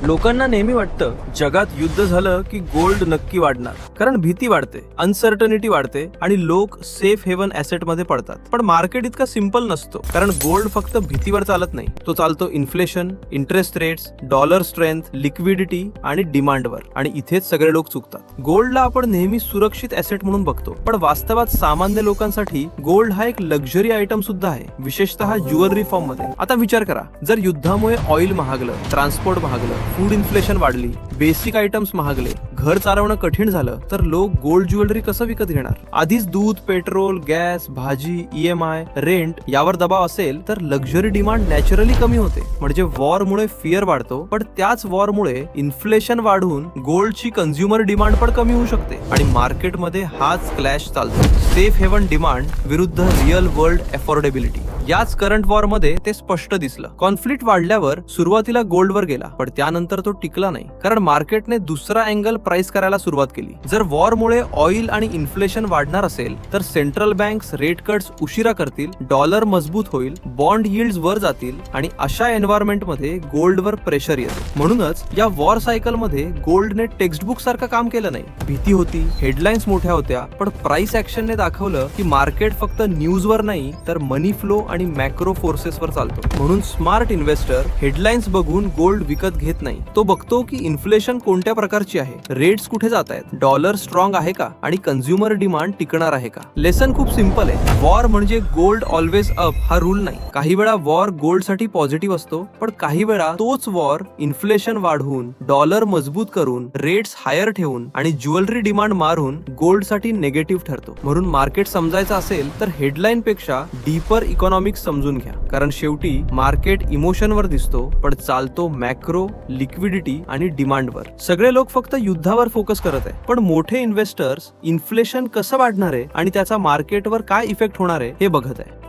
लोकांना नेहमी वाटतं जगात युद्ध झालं की गोल्ड नक्की वाढणार, कारण भीती वाढते, अनसर्टनिटी वाढते आणि लोक सेफ हेवन ऍसेट मध्ये पडतात. पण मार्केट इतका सिंपल नसतो, कारण गोल्ड फक्त भीतीवर चालत नाही. तो चालतो inflation, interest rates, dollar strength, liquidity आणि डिमांडवर. आणि इथेच सगळे लोक चुकतात. गोल्डला आपण नेहमी सुरक्षित ऍसेट म्हणून बघतो, पण वास्तवात सामान्य लोकांसाठी गोल्ड हा एक लक्झरी आयटम सुद्धा आहे, विशेषतः ज्वेलरी फॉर्म मध्ये. आता विचार करा, जर युद्धामुळे ऑइल महागलं, ट्रान्सपोर्ट महागलं, फूड इन्फ्लेशन वाढली, बेसिक आयटम्स महागले, घर चालवणं कठीण झालं, तर लोक गोल्ड ज्वेलरी कसं विकत घेणार? आधीच दूध, पेट्रोल, गॅस, भाजी, EMI, रेंट यावर दबाव असेल तर लक्झरी डिमांड नॅचरली कमी होते. म्हणजे वॉर मुळे फिअर वाढतो, पण त्याच वॉर मुळे इन्फ्लेशन वाढून गोल्डची कंझ्युमर डिमांड पण कमी होऊ शकते. आणि मार्केटमध्ये हाच क्लॅश चालतो, सेफ हेवन डिमांड विरुद्ध रिअल वर्ल्ड अफोर्डेबिलिटी. याच करंट वॉर मध्ये ते स्पष्ट दिसलं. कॉन्फ्लिक्ट वाढल्यावर सुरुवातीला गोल्डवर गेला, पण त्यानंतर तो टिकला नाही, कारण मार्केटने दुसरा अँगल प्राइस करायला सुरुवात केली. जर वॉर मुळे ऑइल आणि इन्फ्लेशन वाढणार असेल तर सेंट्रल बँक्स रेट कट्स उशिरा करतील, डॉलर मजबूत होईल, बॉन्ड यील्ड्स वर जातील आणि अशा एन्व्हायरमेंट मध्ये गोल्डवर प्रेशर येते. म्हणूनच या वॉर सायकल मध्ये गोल्डने टेक्स्टबुक सारखं काम केलं नाही. भीती होती, हेडलाईन्स मोठ्या होत्या, पण प्राइस ऍक्शनने दाखवलं की मार्केट फक्त न्यूजवर नाही तर मनी फ्लो आणि मॅक्रो फोर्सेसवर चालतो. म्हणून स्मार्ट इन्व्हेस्टर हेडलाईन्स बघून गोल्ड विकत घेत नाही. तो बघतो की इन्फ्लेशन कोणत्या प्रकारची आहे, रेट्स कुठे जात आहेत, डॉलर स्ट्रॉंग आहे का आणि कंझ्युमर डिमांड टिकणार आहे का. लेसन खूप सिंपल आहे. वॉर म्हणजे गोल्ड ऑलवेज अप हा रूल नाही. काही वेळा वॉर गोल्ड साठी पॉझिटिव्ह असतो, पण काही वेळा तोच वॉर इन्फ्लेशन वाढवून, डॉलर मजबूत करून, रेट्स हायर ठेवून आणि ज्वेलरी डिमांड मारून गोल्ड साठी निगेटिव्ह ठरतो. म्हणून मार्केट समजायचं असेल तर हेडलाईन पेक्षा डीपर इकॉनॉमिक्स समजून घ्या, कारण शेवटी मार्केट इमोशनवर दिसतो, पण चालतो मॅक्रो, लिक्विडिटी आणि डिमांडवर. सगळे लोक फक्त युद्धावर फोकस करत आहे, पण मोठे इन्व्हेस्टर्स इन्फ्लेशन कसं वाढणार आहे आणि त्याचा मार्केटवर काय इफेक्ट होणार आहे हे बघत आहे.